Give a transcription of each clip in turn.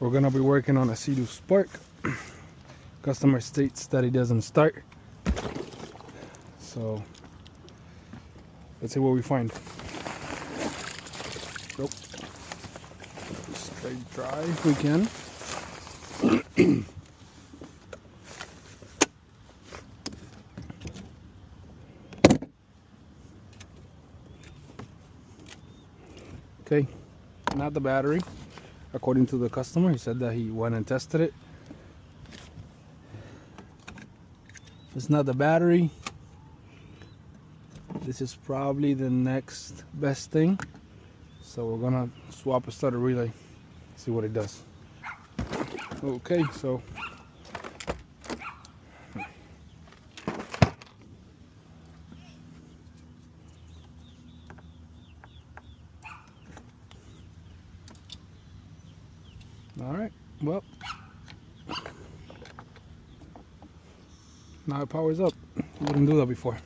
We're gonna be working on a Seadoo Spark. Customer states that it doesn't start. So let's see what we find. Nope. Straight dry if we can. Okay, not the battery. According to the customer, he said that he went and tested it. It's not the battery. This is probably the next best thing. So we're gonna swap a starter relay, see what it does. Okay, so all right, well, now it powers up. Wouldn't do that before.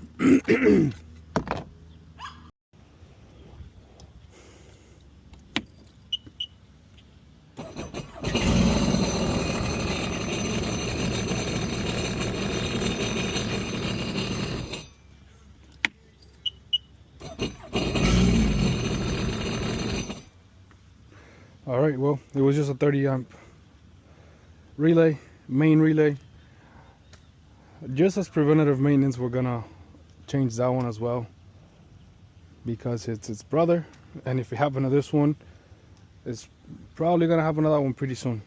All right, well, it was just a 30 amp relay, main relay. Just as preventative maintenance, we're gonna change that one as well, because it's its brother, and if we have another this one, it's probably gonna have another one pretty soon.